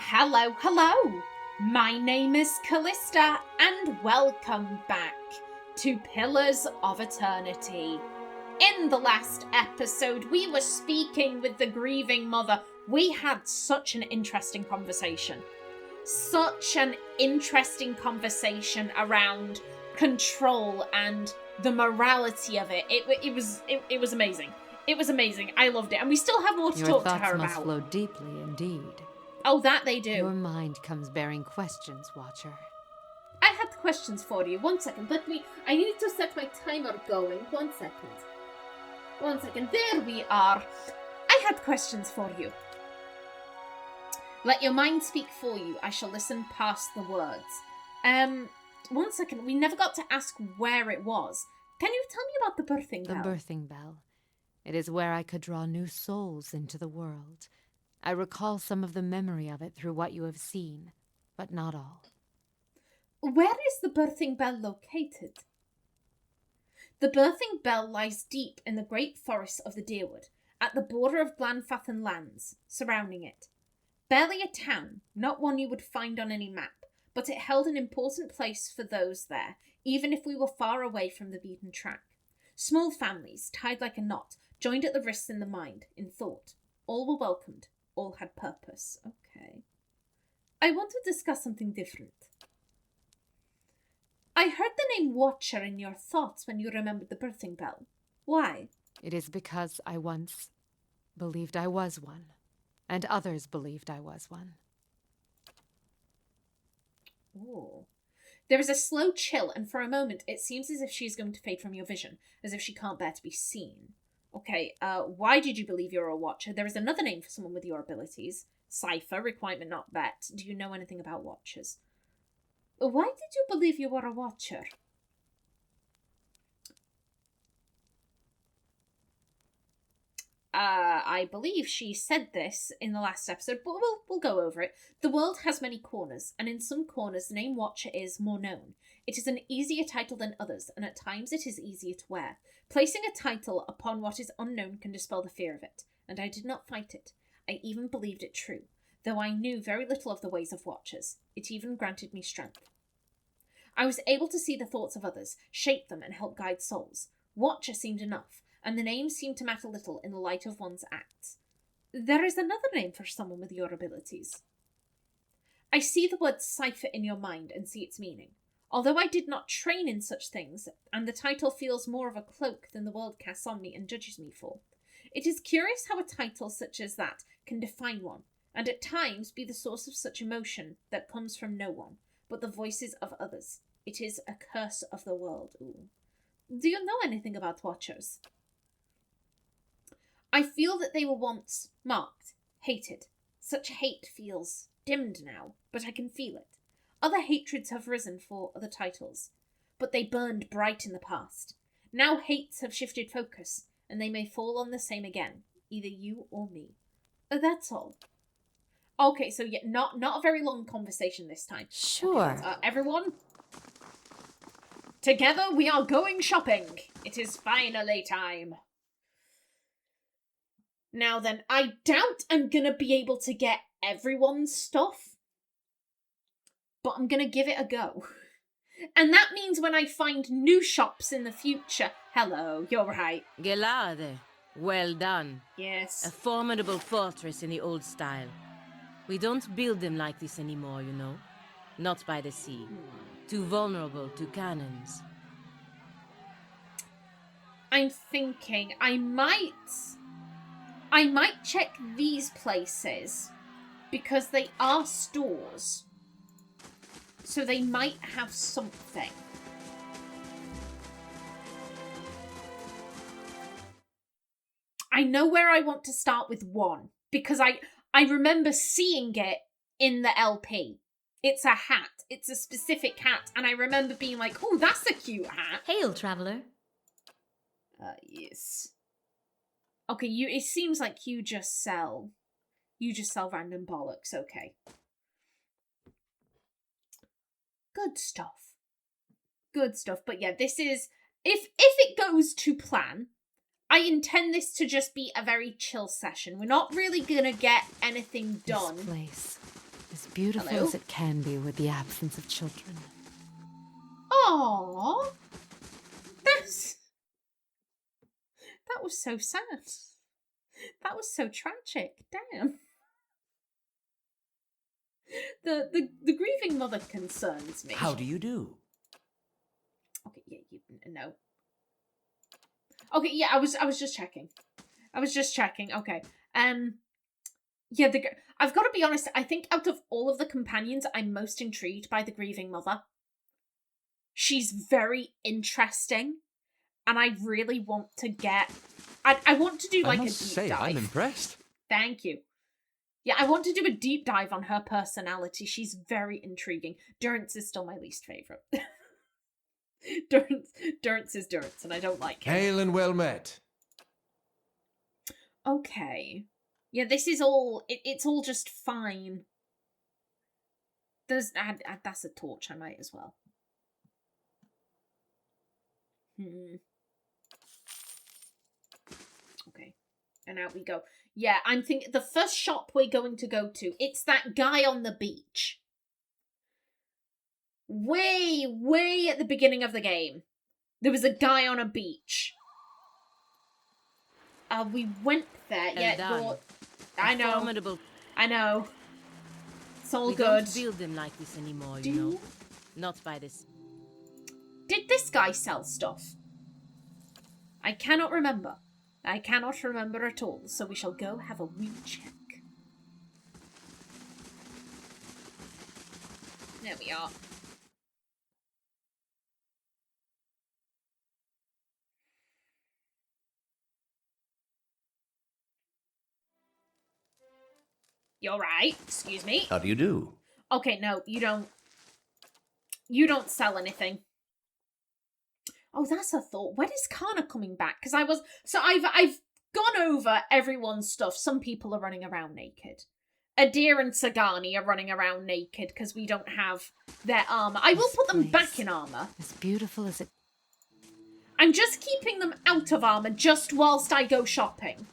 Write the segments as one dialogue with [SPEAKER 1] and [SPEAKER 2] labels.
[SPEAKER 1] Hello, hello! My name is Callista, and welcome back to Pillars of Eternity. In the last episode, we were speaking with the Grieving Mother. We had such an interesting conversation. Such an interesting conversation around control and the morality of it. It was amazing. It was amazing. I loved it. And we still have more to talk to her about.
[SPEAKER 2] Your thoughts must flow deeply indeed.
[SPEAKER 1] Oh, that they do.
[SPEAKER 2] Your mind comes bearing questions, Watcher.
[SPEAKER 1] I had questions for you. 1 second. I need to set my timer going. 1 second. 1 second. There we are. I had questions for you. Let your mind speak for you. I shall listen past the words. 1 second. We never got to ask where it was. Can you tell me about the birthing bell?
[SPEAKER 2] The birthing bell. It is where I could draw new souls into the world. I recall some of the memory of it through what you have seen, but not all.
[SPEAKER 1] Where is the birthing bell located? The birthing bell lies deep in the great forest of the Deerwood, at the border of Glanfathen lands surrounding it. Barely a town, not one you would find on any map, but it held an important place for those there, even if we were far away from the beaten track. Small families, tied like a knot, joined at the wrists in the mind, in thought. All were welcomed. All had purpose. Okay. I want to discuss something different. I heard the name Watcher in your thoughts when you remembered the birthing bell. Why?
[SPEAKER 2] It is because I once believed I was one, and others believed I was one.
[SPEAKER 1] Oh. There is a slow chill, and for a moment it seems as if she is going to fade from your vision, as if she can't bear to be seen. Okay, why did you believe you're a Watcher? There is another name for someone with your abilities. Cipher, requirement not bet. Do you know anything about Watchers? Why did you believe you were a Watcher? I believe she said this in the last episode, but we'll go over it. The world has many corners, and in some corners the name Watcher is more known. It is an easier title than others, and at times it is easier to wear. Placing a title upon what is unknown can dispel the fear of it, and I did not fight it. I even believed it true, though I knew very little of the ways of Watchers. It even granted me strength. I was able to see the thoughts of others, shape them, and help guide souls. Watcher seemed enough, and the name seemed to matter little in the light of one's acts. There is another name for someone with your abilities. I see the word cipher in your mind and see its meaning. Although I did not train in such things, and the title feels more of a cloak than the world casts on me and judges me for, it is curious how a title such as that can define one, and at times be the source of such emotion that comes from no one, but the voices of others. It is a curse of the world. Ooh. Do you know anything about Watchers? I feel that they were once marked, hated. Such hate feels dimmed now, but I can feel it. Other hatreds have risen for other titles, but they burned bright in the past. Now hates have shifted focus, and they may fall on the same again, either you or me. That's all. Okay, so yeah, not a very long conversation this time.
[SPEAKER 2] Sure.
[SPEAKER 1] Okay, everyone, together we are going shopping. It is finally time. Now then, I doubt I'm gonna be able to get everyone's stuff, but I'm gonna give it a go. And that means when I find new shops in the future... Hello, you're right.
[SPEAKER 3] Gelade, well done.
[SPEAKER 1] Yes.
[SPEAKER 3] A formidable fortress in the old style. We don't build them like this anymore, you know. Not by the sea. Too vulnerable to cannons.
[SPEAKER 1] I'm thinking I might check these places because they are stores. So they might have something. I know where I want to start with one because I remember seeing it in the LP. It's a hat. It's a specific hat, and I remember being like, "Oh, that's a cute hat."
[SPEAKER 4] Hail, traveler.
[SPEAKER 1] Yes. Okay, it seems like you just sell random bollocks. Okay. Good stuff. Good stuff. But yeah, this is if it goes to plan, I intend this to just be a very chill session. We're not really gonna get anything done.
[SPEAKER 2] This place. As beautiful
[SPEAKER 1] Hello?
[SPEAKER 2] as it can be with the absence of children.
[SPEAKER 1] Aww. That was so sad. That was so tragic. Damn. The grieving mother concerns me.
[SPEAKER 4] How do you do?
[SPEAKER 1] Okay, yeah, no. Okay, yeah, I was just checking. Okay. Yeah, I've got to be honest, I think out of all of the companions, I'm most intrigued by the grieving mother. She's very interesting, and I really want to get... I want to do like a deep dive.
[SPEAKER 4] I'm impressed.
[SPEAKER 1] Thank you. Yeah, I want to do a deep dive on her personality. She's very intriguing. Durance is still my least favourite. Durance is Durance, and I don't like him.
[SPEAKER 4] Hail and well met.
[SPEAKER 1] Okay. Yeah, this is all... It's all just fine. There's... that's a torch, I might as well. Okay. And out we go. Yeah, I'm thinking the first shop we're going to go to, it's that guy on the beach. Way at the beginning of the game, there was a guy on a beach. We went there. I know.
[SPEAKER 3] Formidable.
[SPEAKER 1] I know. It's all
[SPEAKER 3] we
[SPEAKER 1] good.
[SPEAKER 3] Don't build them like this anymore, you know. Not by this.
[SPEAKER 1] Did this guy sell stuff? I cannot remember. I cannot remember at all, so we shall go have a wee check. There we are. You're right. Excuse me.
[SPEAKER 4] How do you do?
[SPEAKER 1] Okay, no, you don't. You don't sell anything. Oh, that's a thought. When is Kana coming back? Because I've gone over everyone's stuff. Some people are running around naked. Adir and Sagani are running around naked because we don't have their armor. I will put them back in armor.
[SPEAKER 2] As beautiful as it...
[SPEAKER 1] I'm just keeping them out of armor just whilst I go shopping.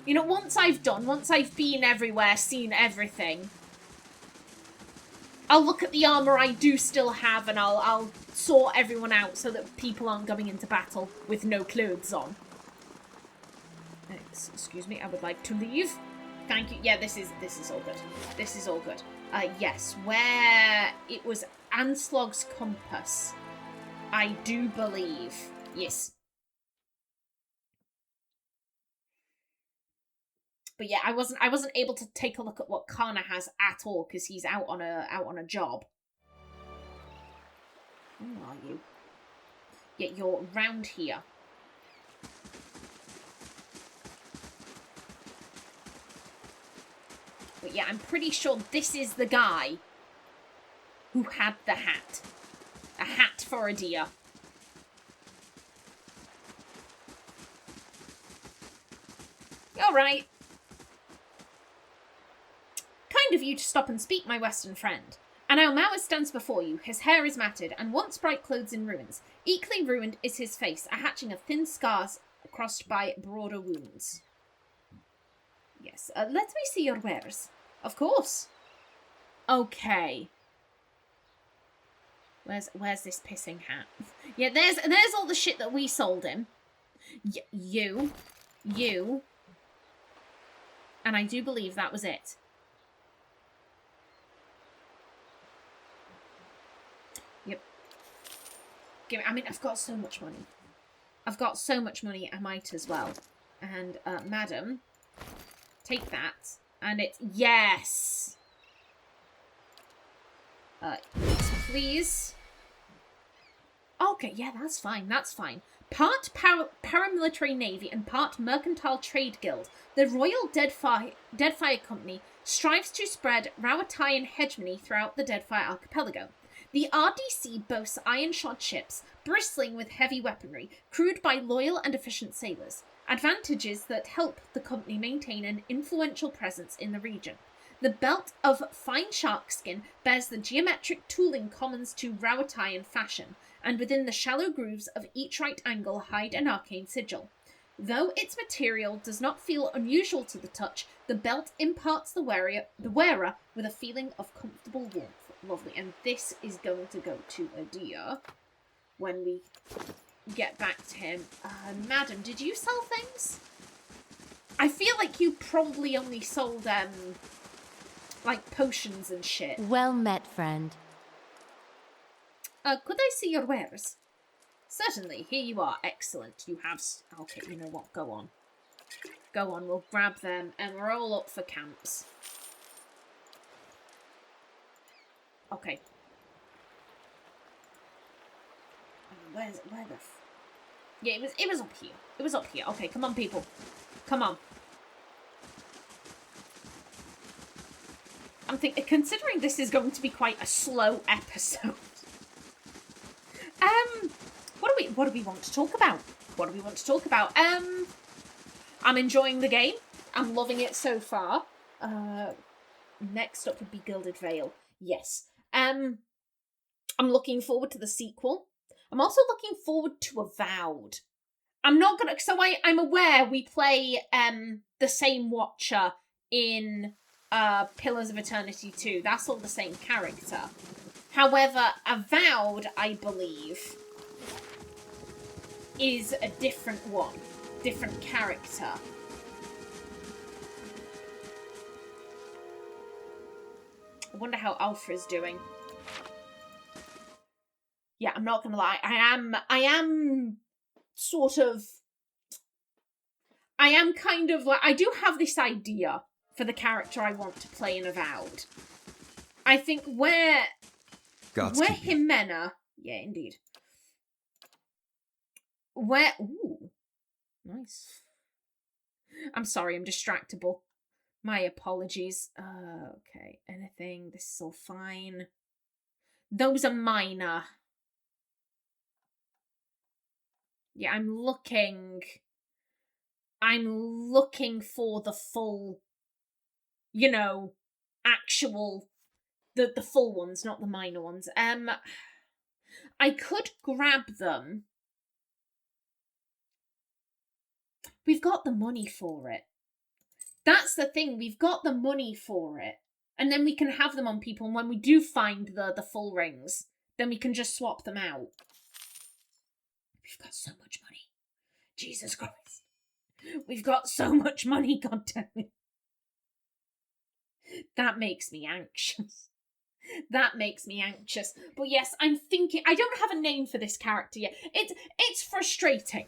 [SPEAKER 1] You know, once I've been everywhere, seen everything, I'll look at the armor I do still have and I'll sort everyone out so that people aren't going into battle with no clothes on. Excuse me, I would like to leave. Thank you. Yeah, this is all good. This is all good. Yes, where it was Anslog's compass, I do believe. Yes. But yeah, I wasn't able to take a look at what Kana has at all because he's out on a job. Who are you? Yeah, you're round here. But yeah, I'm pretty sure this is the guy who had the hat. A hat for a deer. All right. Kind of you to stop and speak, my western friend. And our Mauer stands before you. His hair is matted, and once bright clothes in ruins. Equally ruined is his face, a hatching of thin scars crossed by broader wounds. Yes, let me see your wares. Of course. Okay. Where's this pissing hat? Yeah, there's all the shit that we sold him. You. And I do believe that was it. Yep. I mean, I've got so much money. I might as well. And, madam, take that. And it's... Yes! Yes, please. Okay, yeah, that's fine. Part paramilitary navy and part mercantile trade guild, the Royal Deadfire Company strives to spread Rawatayan hegemony throughout the Deadfire archipelago. The RDC boasts iron-shod ships, bristling with heavy weaponry, crewed by loyal and efficient sailors, advantages that help the company maintain an influential presence in the region. The belt of fine shark skin bears the geometric tooling common to Rawatayan fashion, and within the shallow grooves of each right angle hide an arcane sigil. Though its material does not feel unusual to the touch, the belt imparts the wearer with a feeling of comfortable warmth. Lovely. And this is going to go to Adia when we get back to him. Madam, did you sell things? I feel like you probably only sold, like, potions and shit.
[SPEAKER 2] Well met, friend.
[SPEAKER 1] Could I see your wares? Certainly. Here you are. Excellent. You have... Okay, you know what? Go on. Go on. We'll grab them and we're all up for camps. Okay. Where the... Yeah, it was up here. It was up here. Okay, come on, people. Come on. I'm thinking, considering this is going to be quite a slow episode. What do we want to talk about? What do we want to talk about? I'm enjoying the game. I'm loving it so far. Next up would be Gilded Veil. Yes. I'm looking forward to the sequel. I'm also looking forward to Avowed. I'm not gonna... So I'm aware we play the same Watcher in Pillars of Eternity 2. That's all the same character. However, Avowed, I believe, is a different one. Different character. I wonder how Alpha's doing. Yeah, I'm not gonna lie. I am sort of... I am kind of like... I do have this idea for the character I want to play in Avowed. I think where Ximena... Yeah, indeed. Where... Ooh. Nice. I'm sorry, I'm distractible. My apologies. Okay, anything. This is all fine. Those are minor. Yeah, I'm looking for the full, you know, actual, the full ones, not the minor ones. I could grab them. We've got the money for it. That's the thing, we've got the money for it. And then we can have them on people, and when we do find the full rings, then we can just swap them out. We've got so much money. Jesus Christ. We've got so much money, goddammit. That makes me anxious. That makes me anxious. But yes, I'm thinking... I don't have a name for this character yet. It's frustrating.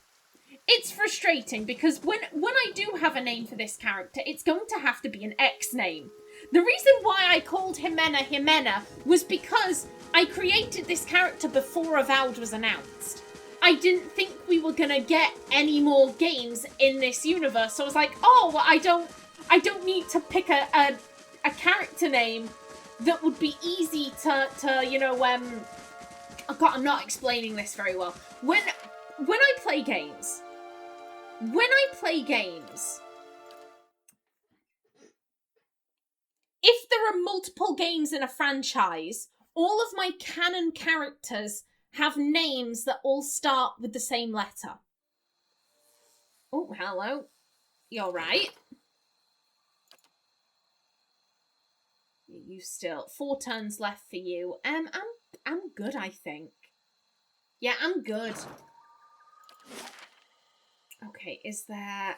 [SPEAKER 1] It's frustrating because when I do have a name for this character, it's going to have to be an X name. The reason why I called Ximena was because I created this character before Avowed was announced. I didn't think we were gonna get any more games in this universe, so I was like, oh, well, I don't need to pick a character name that would be easy to you know, oh God, I'm not explaining this very well. When I play games, if there are multiple games in a franchise, all of my canon characters have names that all start with the same letter. Oh, hello. You're right. You still... 4 turns left for you. I'm good, I think. Yeah, I'm good. Okay, is there...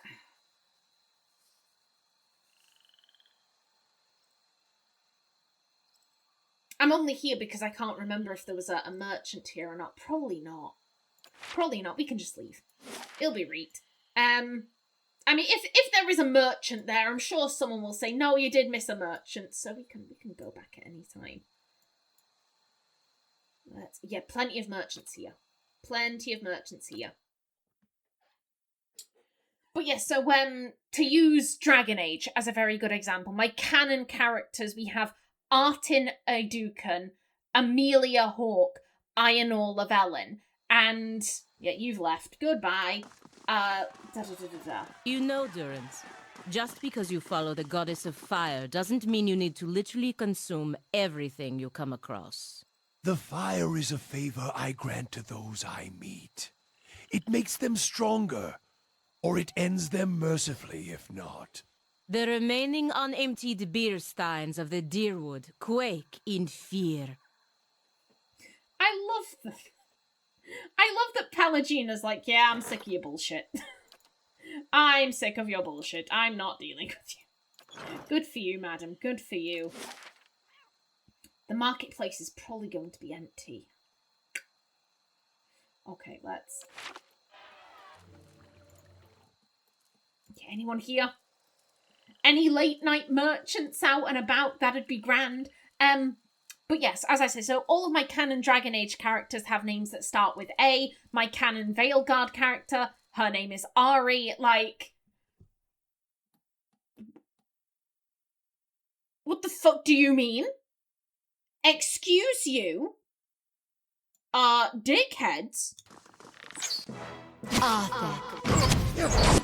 [SPEAKER 1] I'm only here because I can't remember if there was a merchant here or not. Probably not. Probably not. We can just leave. It'll be right. I mean, if there is a merchant there, I'm sure someone will say, no, you did miss a merchant. So we can go back at any time. Yeah, plenty of merchants here. Plenty of merchants here. But yes, so to use Dragon Age as a very good example, my canon characters, we have Artin Aydukan, Amelia Hawke, Ironor Llewellyn, and... Yeah, you've left. Goodbye.
[SPEAKER 3] You know, Durance, just because you follow the goddess of fire doesn't mean you need to literally consume everything you come across.
[SPEAKER 4] The fire is a favor I grant to those I meet. It makes them stronger. or it ends them mercifully if not.
[SPEAKER 3] The remaining unemptied beer steins of the Deerwood quake in fear.
[SPEAKER 1] I love that Pelagina's like, yeah, I'm sick of your bullshit. I'm sick of your bullshit. I'm not dealing with you. Good for you, madam. Good for you. The marketplace is probably going to be empty. Okay, let's... Okay, anyone here? Any late night merchants out and about? That'd be grand. But yes, as I said, so all of my canon Dragon Age characters have names that start with A. My canon Veilguard character, her name is Ari. Like, what the fuck do you mean? Excuse you? Dickheads?
[SPEAKER 2] Arthur.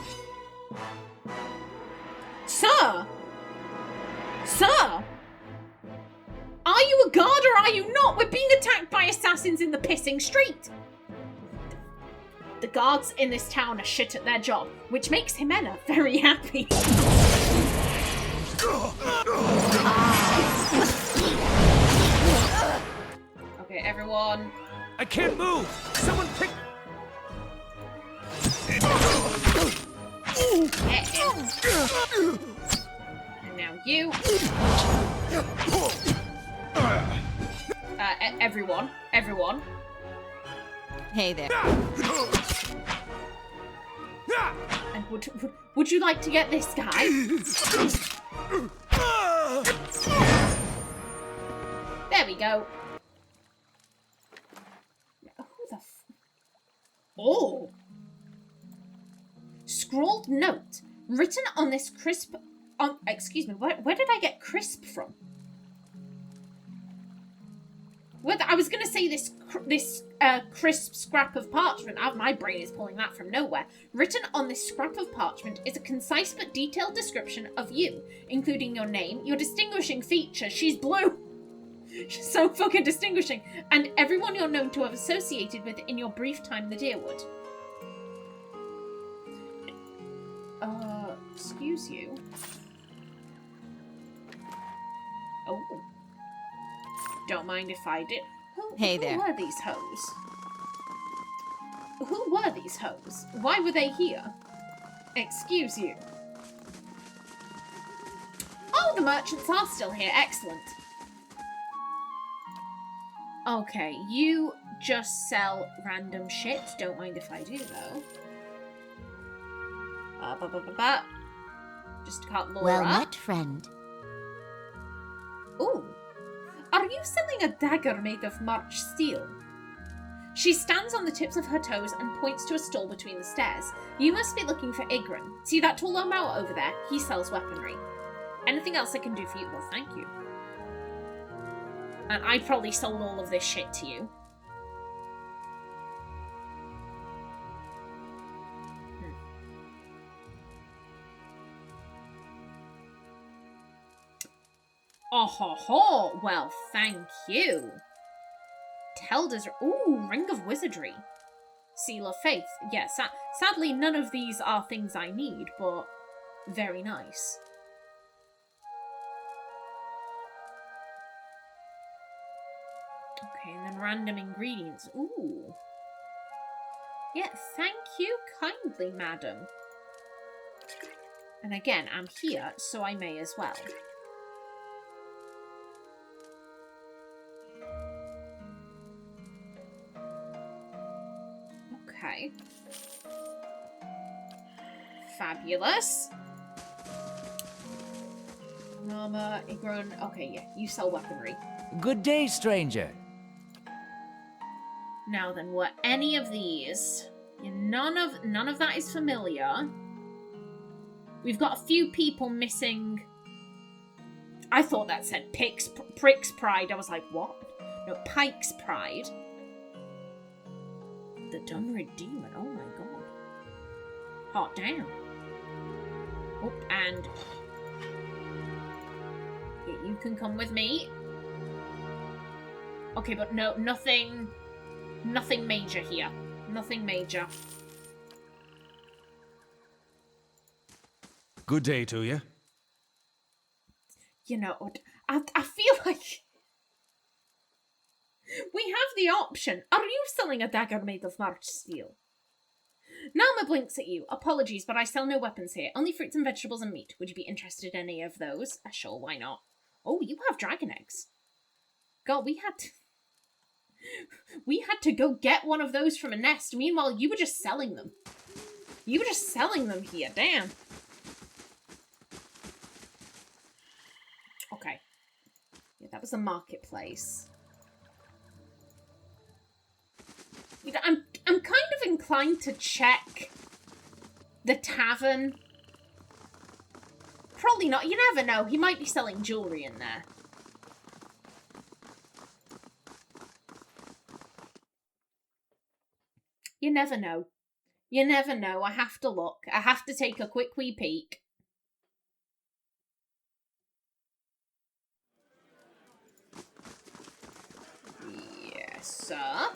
[SPEAKER 1] Sir! Sir! Are you a guard or are you not? We're being attacked by assassins in the pissing street! The guards in this town are shit at their job, which makes Ximena very happy. Okay, everyone.
[SPEAKER 4] I can't move! Someone pick...
[SPEAKER 1] And now you. Everyone. Everyone.
[SPEAKER 2] Hey there.
[SPEAKER 1] And would you like to get this guy? There we go. Who the Oh! Scrawled note. Written on this crisp... excuse me, where did I get crisp from? I was going to say this crisp scrap of parchment. My brain is pulling that from nowhere. Written on this scrap of parchment is a concise but detailed description of you, including your name, your distinguishing feature. She's blue. She's so fucking distinguishing. And everyone you're known to have associated with in your brief time in the Deerwood. Excuse you. Oh. Don't mind if I did.
[SPEAKER 2] Hey there.
[SPEAKER 1] Who were these hoes? Who were these hoes? Why were they here? Excuse you. Oh, the merchants are still here. Excellent. Okay, you just sell random shit. Don't mind if I do, though. Just can't Laura.
[SPEAKER 2] Well met, friend.
[SPEAKER 1] Ooh. Are you selling a dagger made of March steel? She stands on the tips of her toes and points to a stall between the stairs. You must be looking for Igran. See that tall Mao over there? He sells weaponry. Anything else I can do for you? Well, thank you. And I probably sold all of this shit to you. Oh ho ho! Well, thank you. Telda's... Ooh, Ring of Wizardry. Seal of Faith. Yes, sadly none of these are things I need, but very nice. Okay, and then random ingredients. Ooh. Yeah, thank you kindly, madam. And again, I'm here, so I may as well. Okay. Fabulous. Armour, Igran. Okay, yeah, you sell weaponry.
[SPEAKER 5] Good day, stranger.
[SPEAKER 1] Now then, were any of these? Yeah, none of that is familiar. We've got a few people missing. I thought that said Prick's Pride. I was like, what? No, Pike's Pride. The Dunrid Demon. Oh my god. Hot damn. Oh, and yeah, you can come with me. Okay, but no, nothing major here. Nothing major.
[SPEAKER 4] Good day to you.
[SPEAKER 1] You know, I feel like we have the option. Are you selling a dagger made of March steel? Nalma blinks at you. Apologies, but I sell no weapons here. Only fruits and vegetables and meat. Would you be interested in any of those? Sure, why not? Oh, you have dragon eggs. God, we had to go get one of those from a nest. Meanwhile, you were just selling them. You were just selling them here. Damn. Okay. Yeah, that was the marketplace. You know, I'm kind of inclined to check the tavern. Probably not. You never know. He might be selling jewelry in there. You never know. You never know. I have to look. I have to take a quick wee peek. Yes, sir.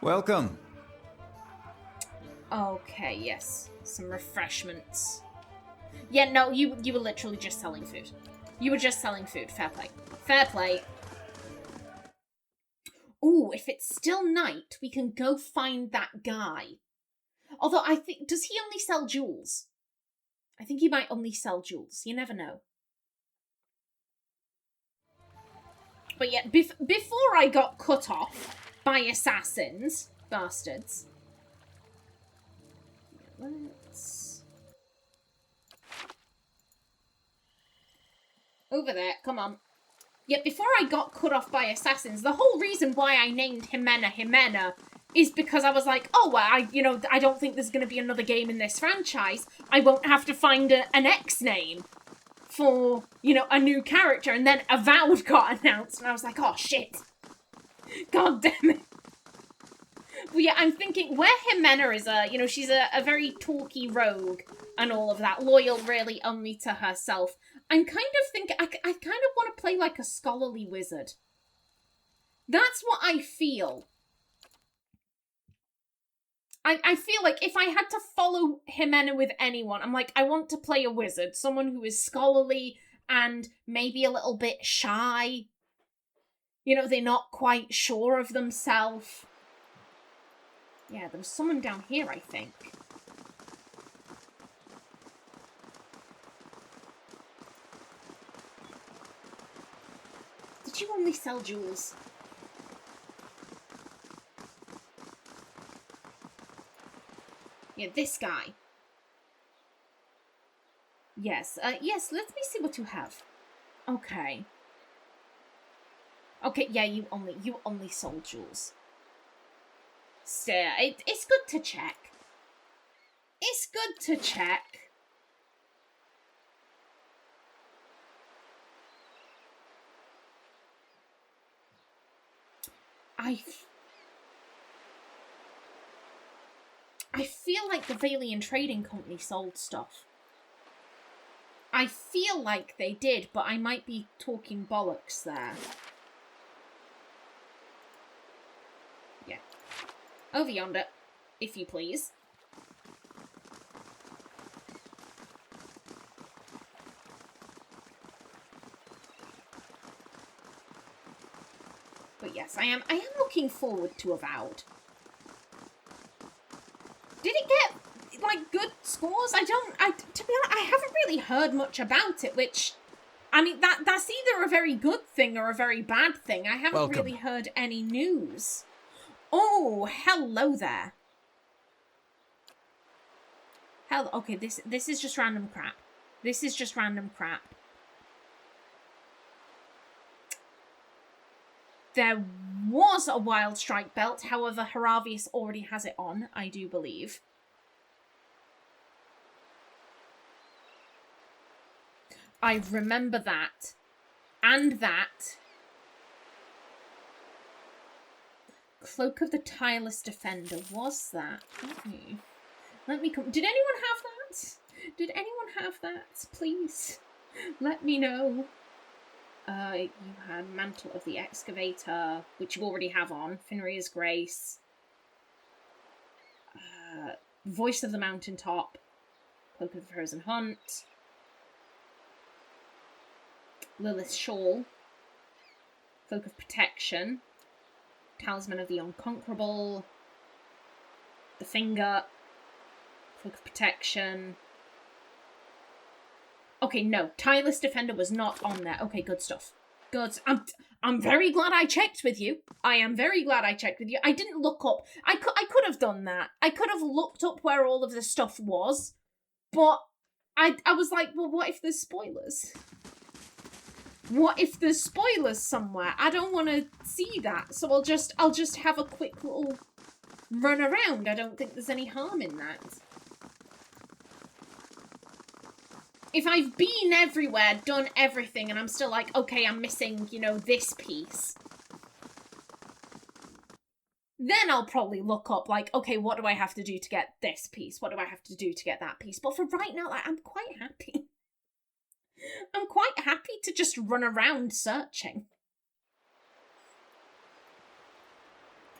[SPEAKER 5] Welcome.
[SPEAKER 1] Okay, yes. Some refreshments. Yeah, no, you were literally just selling food. You were just selling food. Fair play. Fair play. Ooh, if it's still night, we can go find that guy. Although I think... Does he only sell jewels? I think he might only sell jewels. You never know. But yeah, before I got cut off by assassins, bastards. Let's... Over there, come on. Yet before I got cut off by assassins, the whole reason why I named Ximena is because I was like, oh, well, I don't think there's going to be another game in this franchise. I won't have to find an X name for, a new character. And then Avowed got announced, and I was like, oh, shit. God damn it. Well, yeah, I'm thinking where Ximena is she's a very talky rogue and all of that, loyal really only to herself. I'm kind of thinking, I kind of want to play like a scholarly wizard. That's what I feel. I feel like if I had to follow Ximena with anyone, I'm like, I want to play a wizard. Someone who is scholarly and maybe a little bit shy. They're not quite sure of themselves. Yeah, there was someone down here, I think. Did you only sell jewels? Yeah, this guy. Yes, yes, let me see what you have. Okay. Okay, yeah, you only sold jewels. Still, it's good to check. It's good to check. I feel like the Valian Trading Company sold stuff. I feel like they did, but I might be talking bollocks there. Yeah. Over yonder, if you please. But yes, I am looking forward to Avowed. Did it get, like, good scores? To be honest, I haven't really heard much about it, which, I mean, that's either a very good thing or a very bad thing. I haven't really heard any news. Oh, hello there. Okay, this is just random crap. This is just random crap. There was a Wild Strike belt, however, Haravius already has it on, I do believe. I remember that. And that. Cloak of the Tireless Defender, was that? Let me come. Did anyone have that? Did anyone have that? Please, let me know. You had Mantle of the Excavator, which you already have on. Fenrir's Grace. Voice of the Mountaintop. Cloak of the Frozen Hunt. Lilith's shawl. Cloak of protection. Talisman of the unconquerable. The finger. Cloak of protection. Okay, no. Tireless defender was not on there. Okay, good stuff. Good. I'm very glad I checked with you. I am very glad I checked with you. I didn't look up. I could have done that. I could have looked up where all of the stuff was, but I was like, well, what if there's spoilers? What if there's spoilers somewhere? I don't want to see that, so I'll just have a quick little run around. I don't think there's any harm in that. If I've been everywhere, done everything, and I'm still like, okay, I'm missing, you know, this piece, then I'll probably look up, like, okay, what do I have to do to get this piece? What do I have to do to get that piece? But for right now, like, I'm quite happy. I'm quite happy to just run around searching.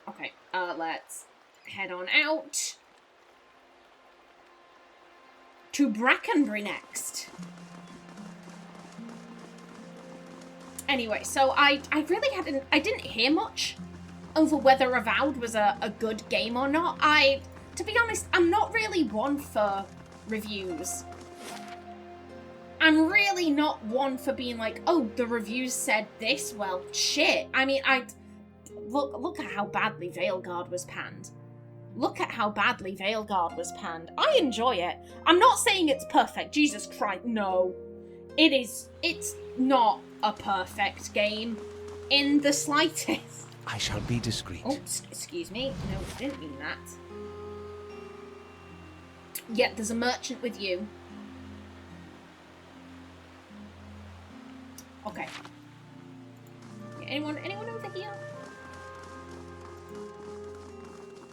[SPEAKER 1] Okay, let's head on out to Brackenbury next. Anyway, so I really I didn't hear much over whether Avowed was a good game or not. To be honest, I'm not really one for reviews. I'm really not one for being like, oh, the reviews said this, well, shit. I mean, look at how badly Veilguard was panned. Look at how badly Veilguard was panned. I enjoy it. I'm not saying it's perfect. Jesus Christ, no. It's not a perfect game in the slightest.
[SPEAKER 4] I shall be discreet.
[SPEAKER 1] Oh, excuse me. No, I didn't mean that. Yeah, there's a merchant with you. Okay. Anyone over here?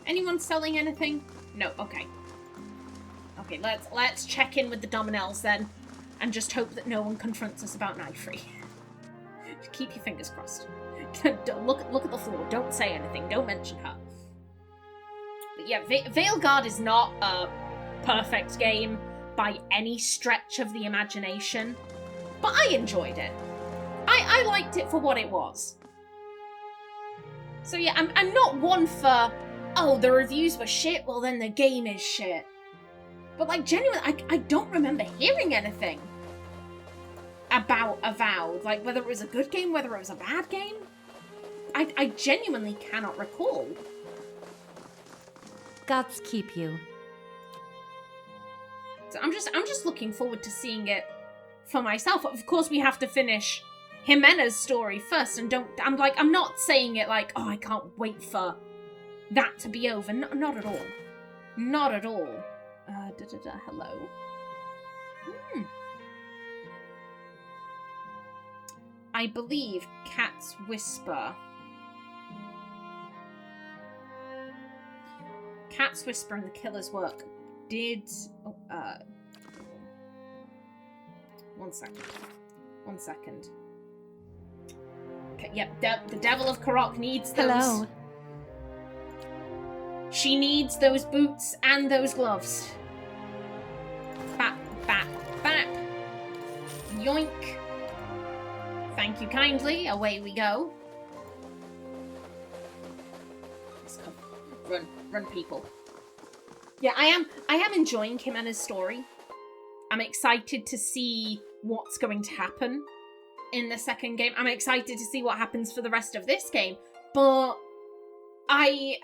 [SPEAKER 1] Anyone selling anything? No, okay. Okay, let's check in with the Dominels then, and just hope that no one confronts us about Knifery. Just keep your fingers crossed. Look at the floor. Don't say anything. Don't mention her. But yeah, Veilguard is not a perfect game by any stretch of the imagination, but I enjoyed it. I liked it for what it was. So yeah, I'm not one for, oh, the reviews were shit, well then the game is shit. But like, genuinely, I don't remember hearing anything about Avowed. Like, whether it was a good game, whether it was a bad game. I genuinely cannot recall.
[SPEAKER 2] Gods keep you.
[SPEAKER 1] So I'm just looking forward to seeing it for myself. Of course, we have to finish Ximena's story first, and I'm not saying it like, oh, I can't wait for that to be over. Not at all. Not at all. Hello. I believe Cat's Whisper. Cat's Whisper and the Killer's Work did... One second. Okay, yep, the Devil of Karok needs those.
[SPEAKER 2] Hello.
[SPEAKER 1] She needs those boots and those gloves. Bap, bap, bap. Yoink. Thank you kindly. Away we go. Let's go. Run, people. Yeah, I am enjoying Ximena's story. I'm excited to see what's going to happen in the second game. I'm excited to see what happens for the rest of this game. But I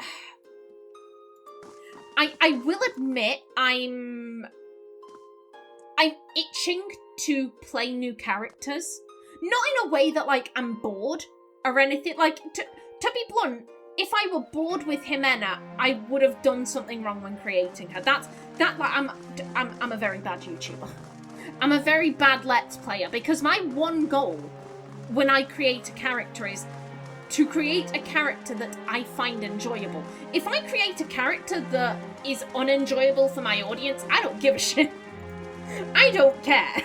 [SPEAKER 1] will admit I'm itching to play new characters. Not in a way that, like, I'm bored or anything. Like, to be blunt, if I were bored with Ximena, I would have done something wrong when creating her. I'm a very bad YouTuber. I'm a very bad Let's Player, because my one goal when I create a character is to create a character that I find enjoyable. If I create a character that is unenjoyable for my audience, I don't give a shit. I don't care.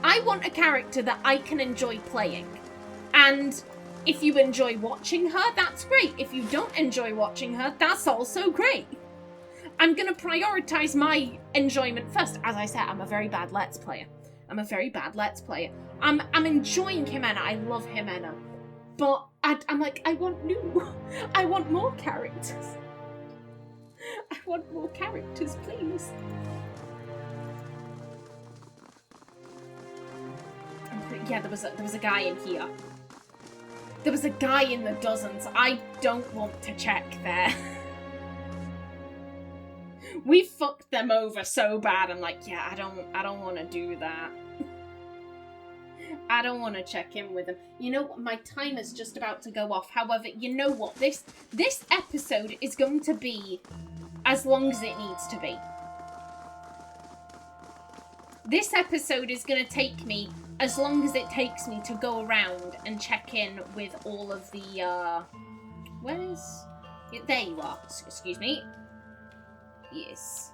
[SPEAKER 1] I want a character that I can enjoy playing. And if you enjoy watching her, that's great. If you don't enjoy watching her, that's also great. I'm going to prioritize my enjoyment first. As I said, I'm a very bad Let's Player. I'm enjoying Ximena. I love Ximena. But I'm like, I want more characters. I want more characters, please. Yeah, there was a guy in here. There was a guy in the dozens. I don't want to check there. We fucked them over so bad. I'm like, yeah, I don't want to do that. I don't want to check in with them. You know what? My timer's just about to go off. However, you know what? This episode is going to be as long as it needs to be. This episode is going to take me as long as it takes me to go around and check in with all of the, there you are. Excuse me. Yes.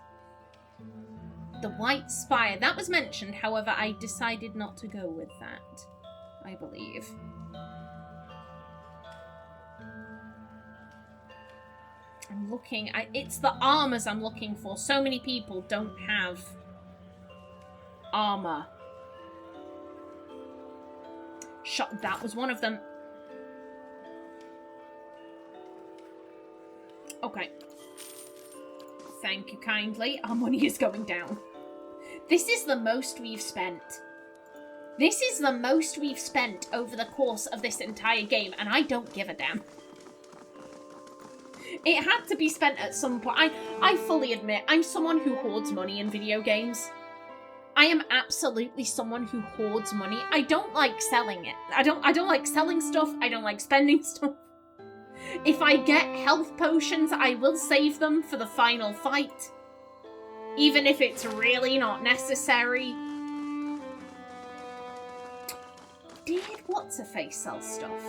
[SPEAKER 1] The White Spire. That was mentioned, however, I decided not to go with that, I believe. I'm looking... it's the armors I'm looking for. So many people don't have armor. That was one of them. Okay. Thank you kindly. Our money is going down. This is the most we've spent. This is the most we've spent over the course of this entire game, and I don't give a damn. It had to be spent at some point. I fully admit, I'm someone who hoards money in video games. I am absolutely someone who hoards money. I don't like selling it. I don't like selling stuff. I don't like spending stuff. If I get health potions, I will save them for the final fight. Even if it's really not necessary. Did What's-Her-Face sell stuff?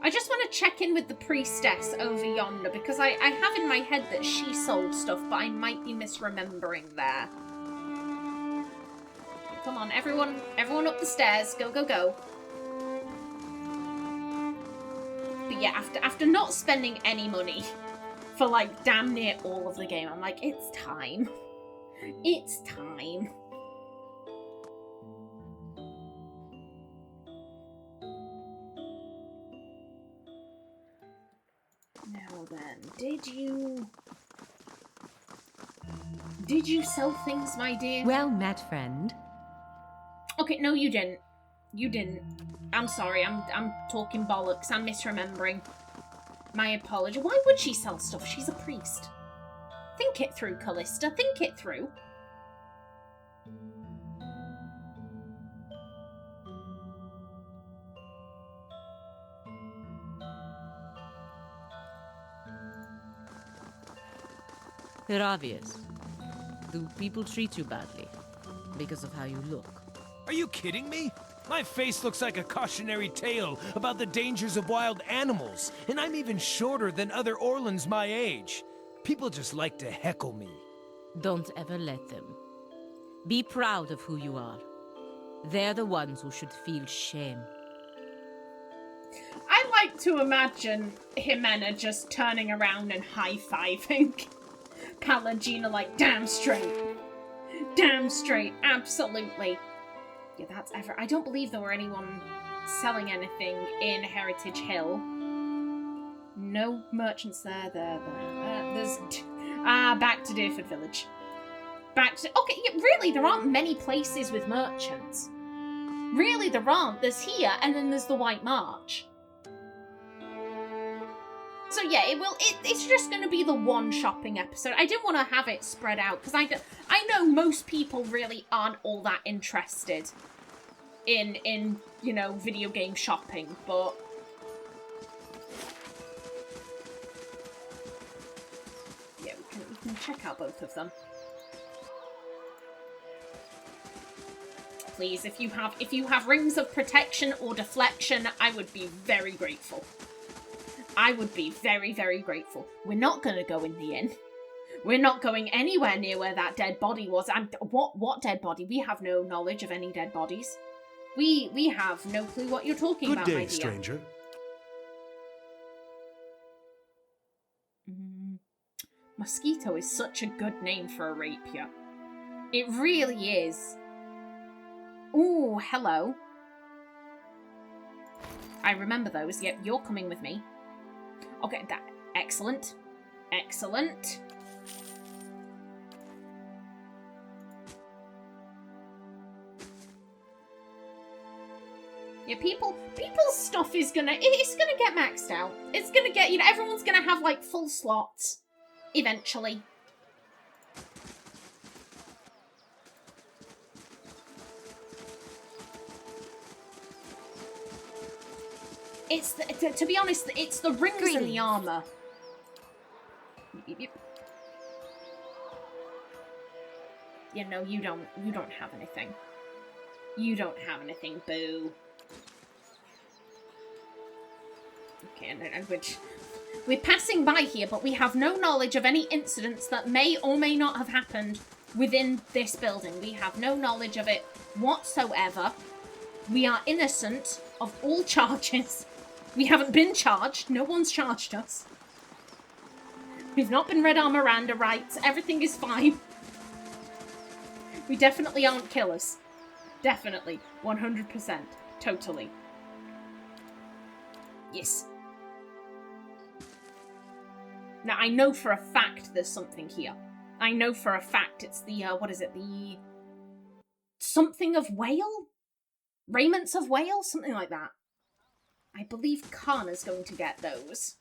[SPEAKER 1] I just want to check in with the priestess over yonder, because I have in my head that she sold stuff, but I might be misremembering there. Come on, everyone up the stairs. Go, go, go. But yeah, after not spending any money for like damn near all of the game, I'm like, it's time. It's time. Now then, did you sell things, my dear?
[SPEAKER 3] Well met, friend.
[SPEAKER 1] Okay, no, you didn't. You didn't. I'm sorry, I'm talking bollocks. I'm misremembering. My apology. Why would she sell stuff? She's a priest. Think it through, Callista. Think it through.
[SPEAKER 3] They're obvious. Do people treat you badly because of how you look?
[SPEAKER 4] Are you kidding me? My face looks like a cautionary tale about the dangers of wild animals, and I'm even shorter than other Orlans my age. People just like to heckle me.
[SPEAKER 3] Don't ever let them. Be proud of who you are. They're the ones who should feel shame.
[SPEAKER 1] I like to imagine Ximena just turning around and high-fiving Pallegina like, damn straight. Damn straight, absolutely. Yeah, that's ever. I don't believe there were anyone selling anything in Heritage Hill. No merchants there. There's back to Deerford Village. Okay, yeah, really, there aren't many places with merchants. Really, there aren't. There's here, and then there's the White March. So yeah, it's just going to be the one shopping episode. I didn't want to have it spread out, because I know most people really aren't all that interested in you know, video game shopping, but... yeah, we can check out both of them. Please, if you have rings of protection or deflection, I would be very grateful. I would be very, very grateful. We're not going to go in the inn. We're not going anywhere near where that dead body was. What dead body? We have no knowledge of any dead bodies. We have no clue what you're talking about, my dear.
[SPEAKER 4] Good day, stranger.
[SPEAKER 1] Mosquito is such a good name for a rapier. It really is. Ooh, hello. I remember those. Yep, you're coming with me. Okay, excellent. Excellent. Yeah, people's stuff is it's gonna get maxed out. It's gonna get, everyone's gonna have, like, full slots. Eventually. It's, to be honest, it's the rings and the armour. Yep. Yeah, no, you don't have anything. You don't have anything, boo. Okay, and we're passing by here, but we have no knowledge of any incidents that may or may not have happened within this building. We have no knowledge of it whatsoever. We are innocent of all charges. We haven't been charged. No one's charged us. We've not been read our Miranda rights. Everything is fine. We definitely aren't killers. Definitely. 100%. Totally. Yes. Now, I know for a fact there's something here. I know for a fact it's the, what is it? The... something of whale? Raiments of whale? Something like that. I believe Kana's going to get those.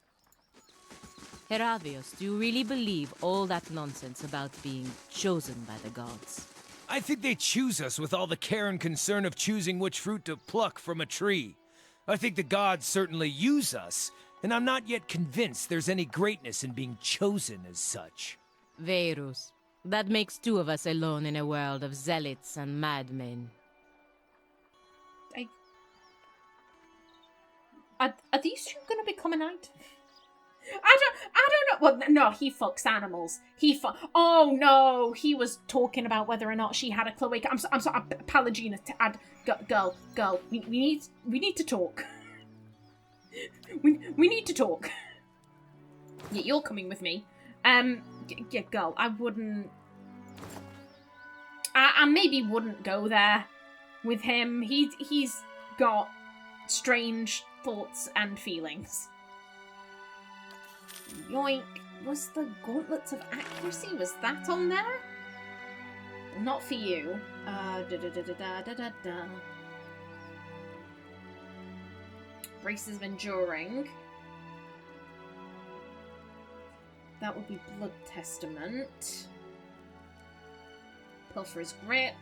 [SPEAKER 3] Heravius, do you really believe all that nonsense about being chosen by the gods?
[SPEAKER 4] I think they choose us with all the care and concern of choosing which fruit to pluck from a tree. I think the gods certainly use us, and I'm not yet convinced there's any greatness in being chosen as such.
[SPEAKER 3] Verus, that makes two of us alone in a world of zealots and madmen.
[SPEAKER 1] Are these two gonna become a knight? I don't know. Well, no, he fucks animals. Oh no, he was talking about whether or not she had a cloaca. I'm sorry, Palagina. Girl. We need to talk. we need to talk. Yeah, you're coming with me. Yeah, girl. I wouldn't. I maybe wouldn't go there with him. He's got strange thoughts and feelings. Yoink. Was the Gauntlets of Accuracy, was that on there? Not for you. Braces of Enduring. That would be Blood Testament. Pilferer's Grip.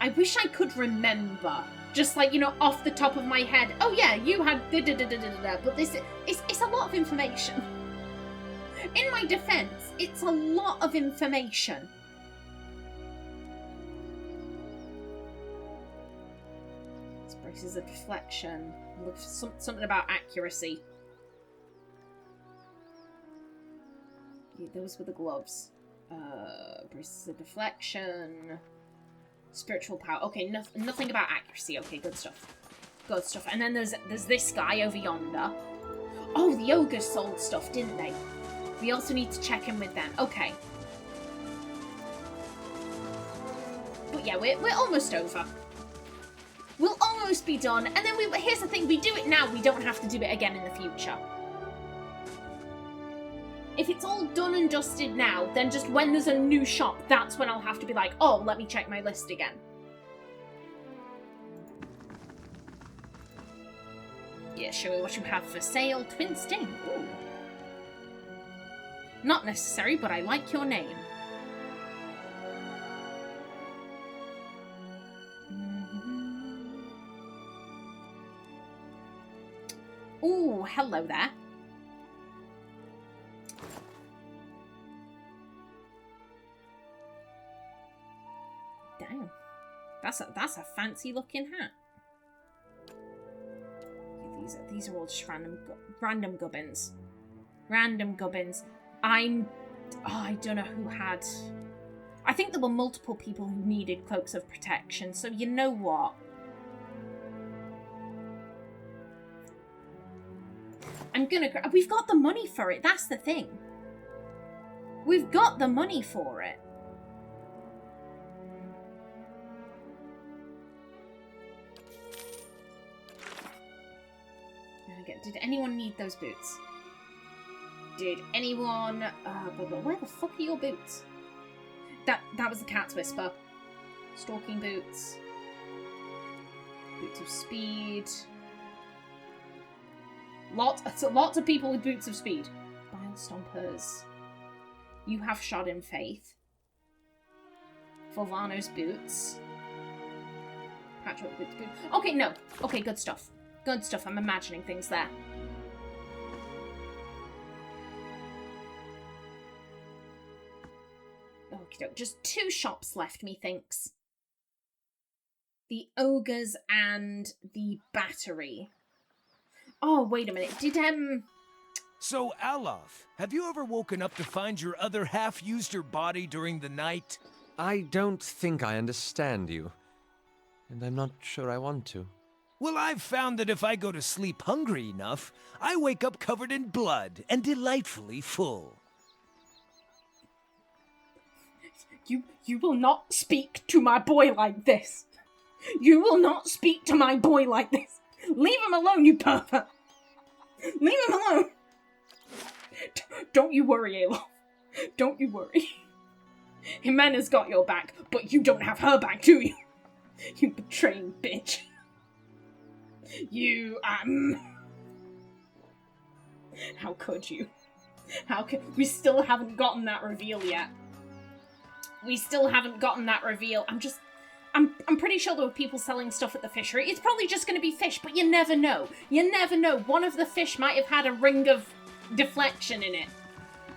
[SPEAKER 1] I wish I could remember. Just like, off the top of my head. Oh yeah, you had da-da-da-da-da-da. But it's a lot of information. In my defense, it's a lot of information. This braces a deflection. Look for something about accuracy. Yeah, those were the gloves. Braces a deflection. Spiritual power. Okay, nothing about accuracy. Okay, good stuff. Good stuff. And then there's this guy over yonder. Oh, the ogres sold stuff, didn't they? We also need to check in with them. Okay. But yeah, we're almost over. We'll almost be done. And then here's the thing. We do it now. We don't have to do it again in the future. If it's all done and dusted now, then just when there's a new shop, that's when I'll have to be like, oh, let me check my list again. Yeah, show me what you have for sale. Twin Sting. Ooh. Not necessary, but I like your name. Ooh, hello there. Damn. That's a fancy looking hat. These are all just random gubbins. Random gubbins. I don't know who had. I think there were multiple people who needed cloaks of protection, so you know what? We've got the money for it, that's the thing. We've got the money for it. Did anyone need those boots? Did anyone... but where the fuck are your boots? That was the cat's whisper. Stalking boots. Boots of speed. Lots of people with boots of speed. Bile stompers. You have shod in faith. Fulvano's boots. Patchwork boots. Okay, no. Okay, good stuff. Good stuff. I'm imagining things there. Okay, just 2 shops left, methinks. The ogres and the battery. Oh, wait a minute. Did,
[SPEAKER 4] So, Alof, have you ever woken up to find your other half used your body during the night?
[SPEAKER 6] I don't think I understand you. And I'm not sure I want to.
[SPEAKER 4] Well, I've found that if I go to sleep hungry enough, I wake up covered in blood and delightfully full.
[SPEAKER 1] You will not speak to my boy like this. You will not speak to my boy like this. Leave him alone, you pervert. Leave him alone. Don't you worry, Alof. Don't you worry. Ximena's got your back, but you don't have her back, do you? You betraying bitch. You, How could you? How could... We still haven't gotten that reveal yet. We still haven't gotten that reveal. I'm pretty sure there were people selling stuff at the fishery. It's probably just going to be fish, but you never know. You never know. One of the fish might have had a ring of deflection in it.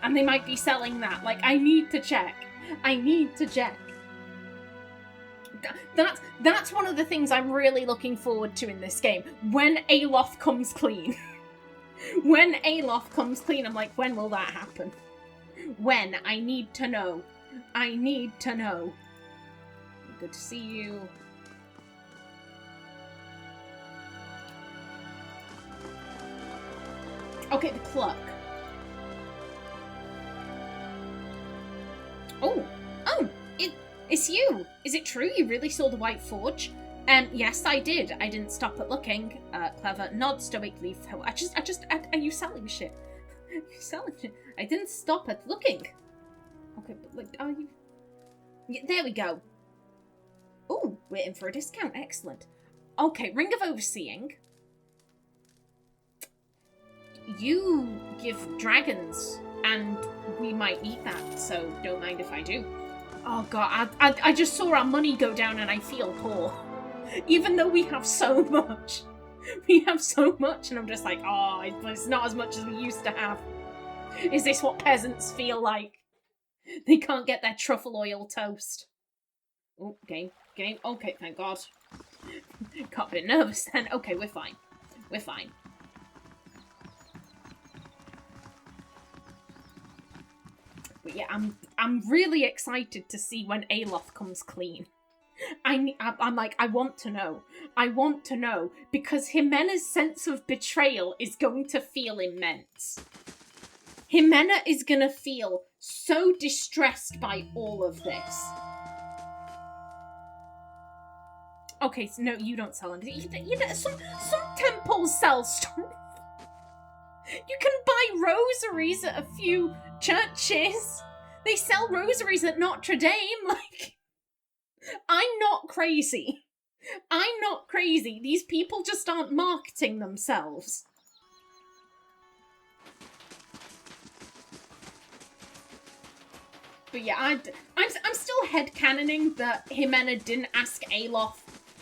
[SPEAKER 1] And they might be selling that. Like, I need to check. I need to check. That's one of the things I'm really looking forward to in this game. When Alof comes clean. When Alof comes clean, I'm like, when will that happen? When? I need to know. I need to know. Good to see you. Okay, the clock. Oh, it's you. Is it true you really saw the White Forge? Yes, I did. I didn't stop at looking. Clever. Nod stoically. Are you selling shit? Are you selling shit? I didn't stop at looking. Okay, but like, are you? Yeah, there we go. Oh, waiting for a discount. Excellent. Okay, Ring of Overseeing. You give dragons, and we might need that, so don't mind if I do. Oh god, I just saw our money go down and I feel poor. Even though we have so much. We have so much, and I'm just like, oh, it's not as much as we used to have. Is this what peasants feel like? They can't get their truffle oil toast. Oh, game. Okay, thank God. Got a bit nervous then. Okay, we're fine. We're fine. But yeah, I'm really excited to see when Alof comes clean. I'm like, I want to know. I want to know. Because Ximena's sense of betrayal is going to feel immense. Ximena is going to feel so distressed by all of this. Okay, so no, you don't sell anything. You know, some temples sell stuff. You can buy rosaries at a few churches. They sell rosaries at Notre Dame. Like, I'm not crazy. I'm not crazy. These people just aren't marketing themselves. But yeah, I'm still headcanoning that Ximena didn't ask Alof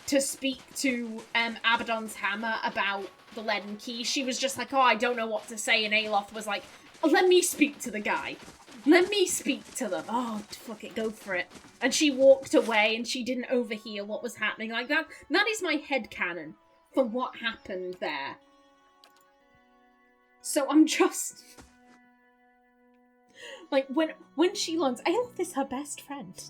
[SPEAKER 1] to speak to Abaddon's hammer about the leaden key. She was just like, oh, I don't know what to say, and Alof was like, oh, let me speak to the guy. Let me speak to them. Oh, fuck it, go for it. And she walked away and she didn't overhear what was happening. Like, that is my headcanon for what happened there. So I'm just... Like, when she learns, Alof is her best friend.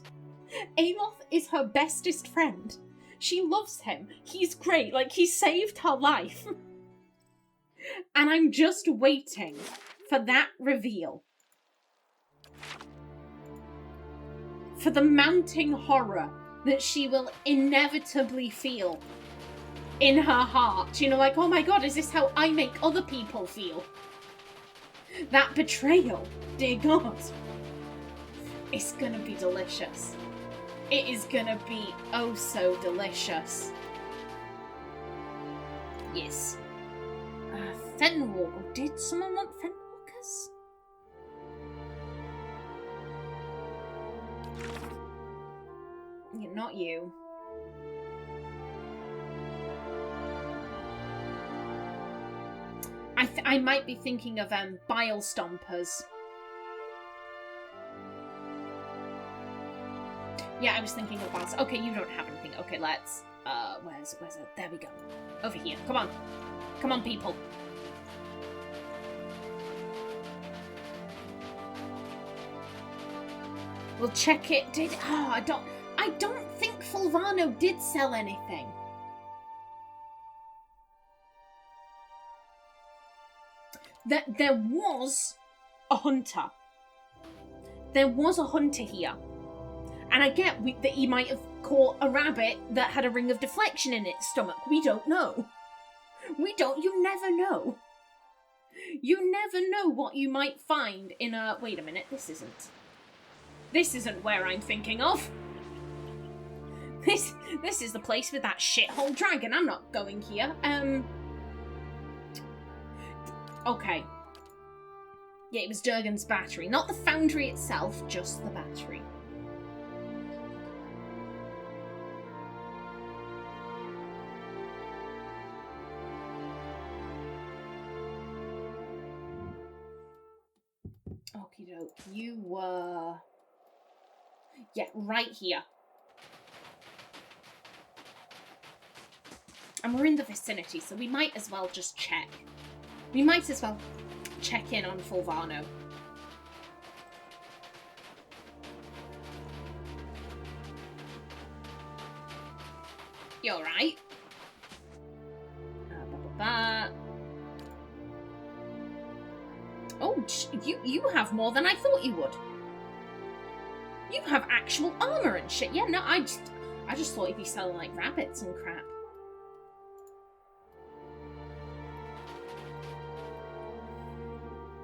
[SPEAKER 1] Alof is her bestest friend. She loves him. He's great. Like, he saved her life. And I'm just waiting for that reveal. For the mounting horror that she will inevitably feel in her heart. You know, like, oh my god, is this how I make other people feel? That betrayal, dear God. It's gonna be delicious. It is gonna be oh so delicious. Yes. Fenwalker. Did someone want Fenwalkers? Yeah, not you. I might be thinking of bile stompers. Yeah, I was thinking of bile. Okay, you don't have anything. Okay, let's. Where's it? There we go. Over here. Come on. Come on, people. We'll check it. I don't think Fulvano did sell anything. There was a hunter. There was a hunter here. And I get that he might have caught a rabbit that had a ring of deflection in its stomach. We don't know. You never know. You never know what you might find in a... Wait a minute, this isn't where I'm thinking of. This is the place with that shithole dragon. I'm not going here. Okay. Yeah, it was Durgan's battery. Not the foundry itself, just the battery. Okie doke. You were... Yeah, right here. And we're in the vicinity, so we might as well just check. We might as well check in on Fulvano. You alright? Oh, you have more than I thought you would. You have actual armour and shit. Yeah, no, I just thought you'd be selling like rabbits and crap.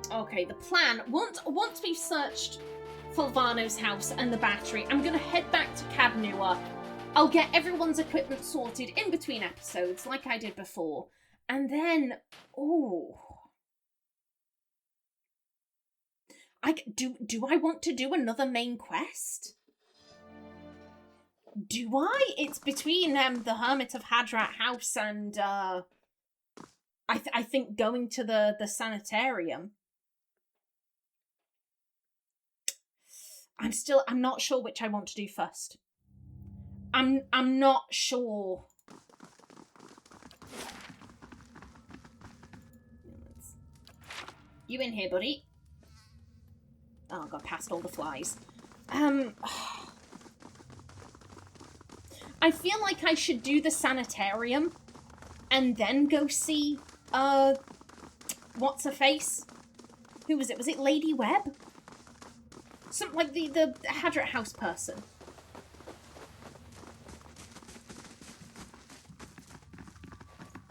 [SPEAKER 1] Okay, the plan, once we've searched Fulvano's house and the battery, I'm going to head back to Cadnua. I'll get everyone's equipment sorted in between episodes, like I did before. And then, do I want to do another main quest? Do I? It's between the Hermit of Hadrat house and, I think going to the sanitarium. I'm not sure which I want to do first. I'm not sure. You in here, buddy? Oh, I got past all the flies. I feel like I should do the sanitarium and then go see, what's her face? Who was it? Was it Lady Webb? Something like the Hadrat House person.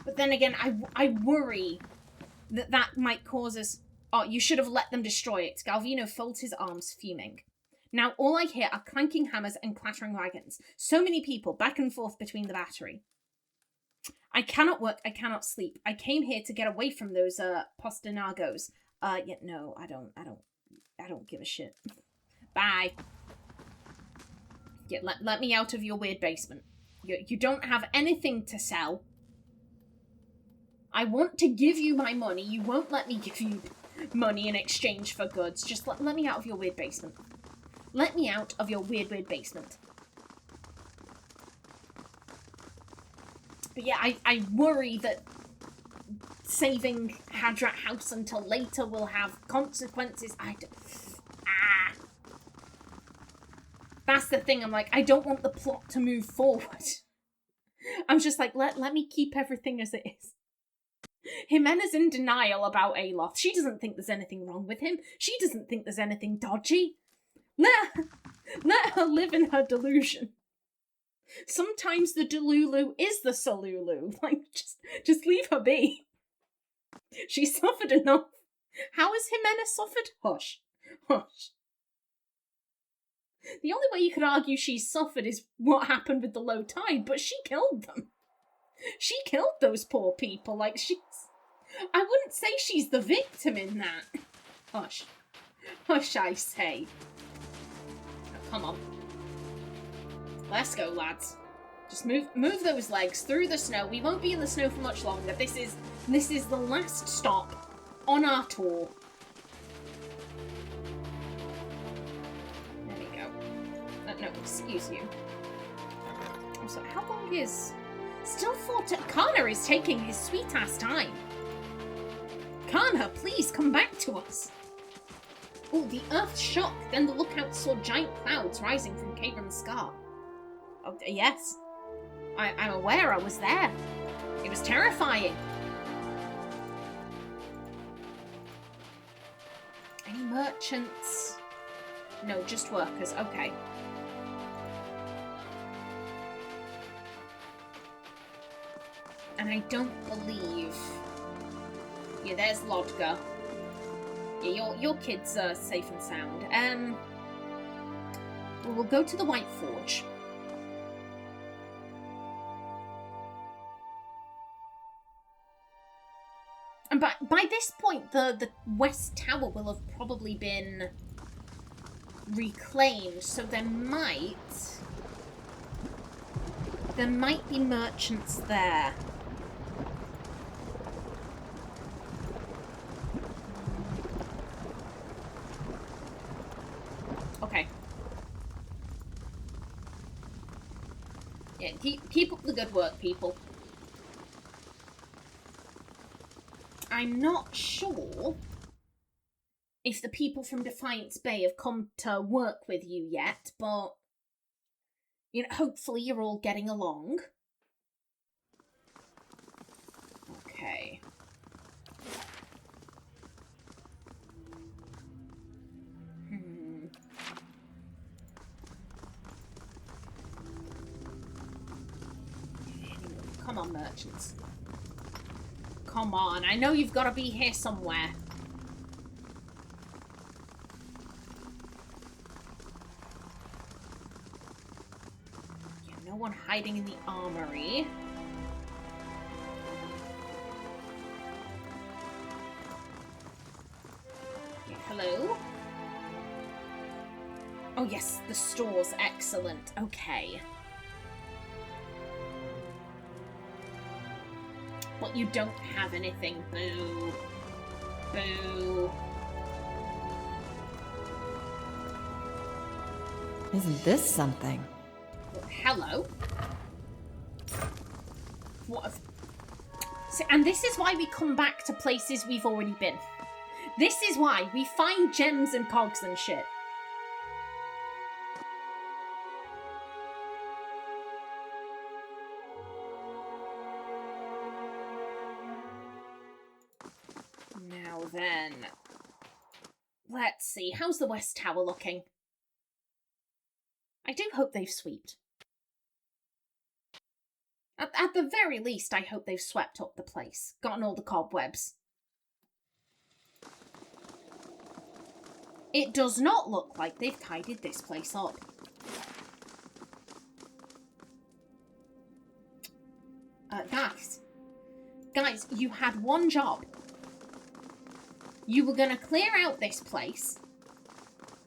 [SPEAKER 1] But then again, I worry that might cause us... Oh, you should have let them destroy it. Galvino folds his arms, fuming. Now all I hear are clanking hammers and clattering wagons. So many people, back and forth between the battery. I cannot work, I cannot sleep. I came here to get away from those, postinagos. Yeah, no, I don't give a shit. Bye. Yeah, let me out of your weird basement. You don't have anything to sell. I want to give you my money. You won't let me give you money in exchange for goods. Just let me out of your weird basement. Let me out of your weird basement. But yeah, I worry that saving Hadrat House until later will have consequences. That's the thing. I'm like, I don't want the plot to move forward. I'm just like, let me keep everything as it is. Jimena's in denial about Aloth. She doesn't think there's anything wrong with him. She doesn't think there's anything dodgy. Let her live in her delusion. Sometimes the Delulu is the Solulu. Like, just leave her be. She suffered enough. How has Ximena suffered? Hush. Hush. The only way you could argue she's suffered is what happened with the low tide, but she killed them. She killed those poor people. Like, I wouldn't say she's the victim in that. Hush. Hush, I say. Oh, come on. Let's go, lads. Just move those legs through the snow. We won't be in the snow for much longer. This is the last stop on our tour. There we go. No, excuse you. I'm sorry, how long is... Still thought Kana is taking his sweet-ass time. Kana, please come back to us. Oh, the earth shook. Then the lookout saw giant clouds rising from Caveran Scar. Oh, yes. I'm aware, I was there. It was terrifying. Any merchants? No, just workers. Okay. And I don't believe... Yeah, there's Lodger. Yeah, your kids are safe and sound. We'll go to the White Forge. And by this point, the West Tower will have probably been reclaimed, so there might be merchants there. Okay. Yeah, keep up the good work, people. I'm not sure if the people from Defiance Bay have come to work with you yet, but, you know, hopefully you're all getting along. Okay. Come on, merchants. Come on, I know you've got to be here somewhere. Yeah, no one hiding in the armory. Yeah, hello? Oh yes, the store's excellent. Okay. But you don't have anything. Boo. Boo.
[SPEAKER 7] Isn't this something?
[SPEAKER 1] Well, hello? What? See, and this is why we come back to places we've already been. This is why we find gems and cogs and shit. Then, let's see, how's the West Tower looking? I do hope they've swept. At the very least, I hope they've swept up the place, gotten all the cobwebs. It does not look like they've tidied this place up. Guys, you had one job. You were going to clear out this place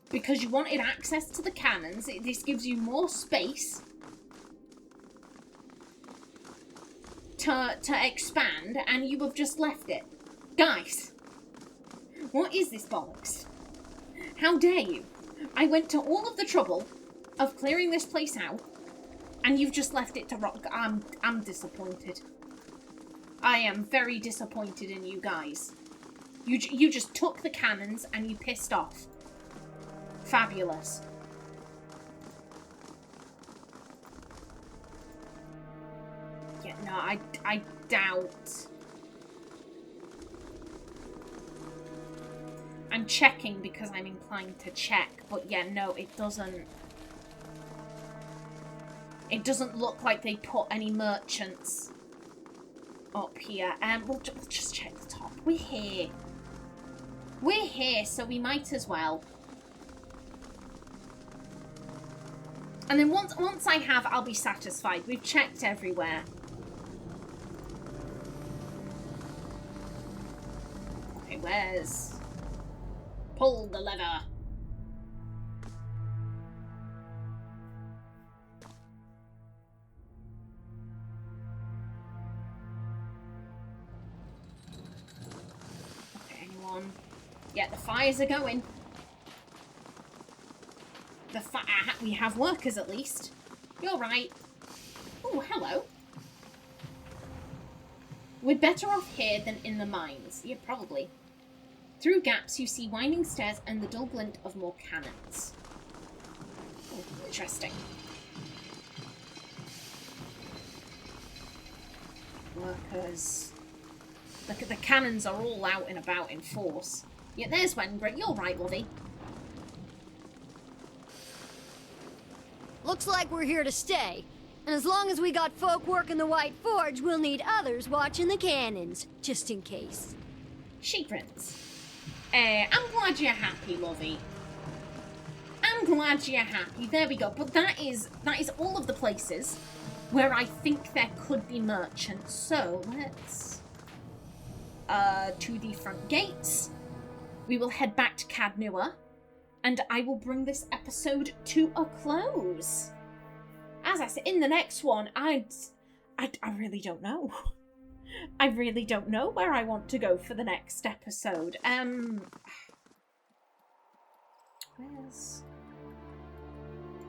[SPEAKER 1] because you wanted access to the cannons. This gives you more space to expand, and you have just left it. Guys, what is this bollocks? How dare you? I went to all of the trouble of clearing this place out, and you've just left it to rot. I'm disappointed. I am very disappointed in you guys. You just took the cannons and you pissed off. Fabulous. Yeah, no, I doubt checking because I'm inclined to check, but yeah, no, it doesn't. It doesn't look like they put any merchants up here. We'll just check the top. We're here. We're here, so we might as well. And then once I have, I'll be satisfied. We've checked everywhere. Okay, where's... Pull the lever. Okay, anyone? Yeah, the fires are going. We have workers, at least. You're right. Oh, hello. We're better off here than in the mines. Yeah, probably. Through gaps, you see winding stairs and the dull glint of more cannons. Oh, interesting. Workers. Look at the cannons are all out and about in force. Yeah, there's Wengret. You're right, lovey.
[SPEAKER 8] Looks like we're here to stay. And as long as we got folk working the White Forge, we'll need others watching the cannons, just in case.
[SPEAKER 1] She grins. I'm glad you're happy, lovey. I'm glad you're happy. There we go. But that is all of the places where I think there could be merchants. So let's to the front gates. We will head back to Cadnua, and I will bring this episode to a close. As I said, in the next one, I really don't know. I really don't know where I want to go for the next episode. Where's...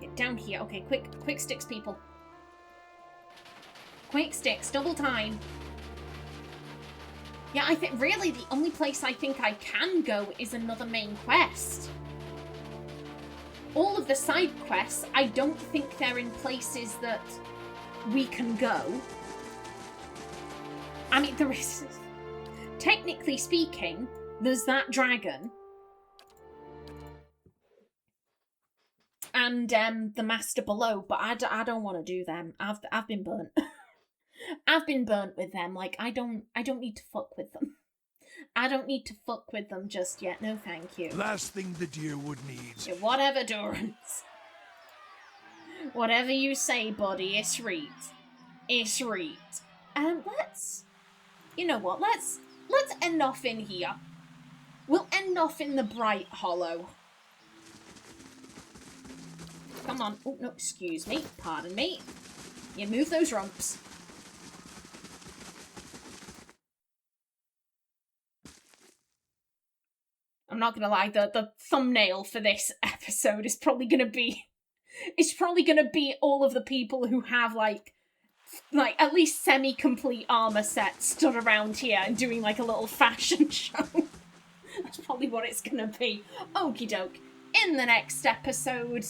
[SPEAKER 1] Get down here. Okay, quick sticks, people. Quick sticks, double time. Yeah, I think really the only place I think I can go is another main quest. All of the side quests, I don't think they're in places that we can go. I mean, there is... Technically speaking, there's that dragon. And the master below, but I don't want to do them. I've been burnt. I've been burnt with them. Like, I don't need to fuck with them. I don't need to fuck with them just yet. No, thank you.
[SPEAKER 9] Last thing the deer would need.
[SPEAKER 1] Yeah, whatever, Durance. Whatever you say, buddy. It's right. It's right. Let's... You know what? Let's end off in here. We'll end off in the Bright Hollow. Come on. Oh, no, excuse me. Pardon me. You move those rumps. I'm not gonna lie, the thumbnail for this episode is probably gonna be... It's probably gonna be all of the people who have, like at least semi-complete armor sets stood around here and doing, like, a little fashion show. That's probably what it's gonna be. Okie doke. In the next episode,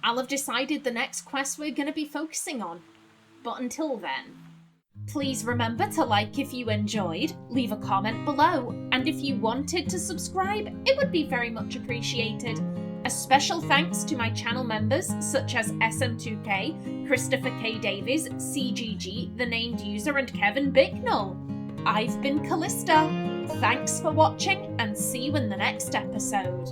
[SPEAKER 1] I'll have decided the next quest we're gonna be focusing on. But until then... Please remember to like if you enjoyed, leave a comment below, and if you wanted to subscribe, it would be very much appreciated. A special thanks to my channel members such as SM2K, Christopher K. Davies, CGG, The Named User, and Kevin Bicknell. I've been Kallista. Thanks for watching, and see you in the next episode.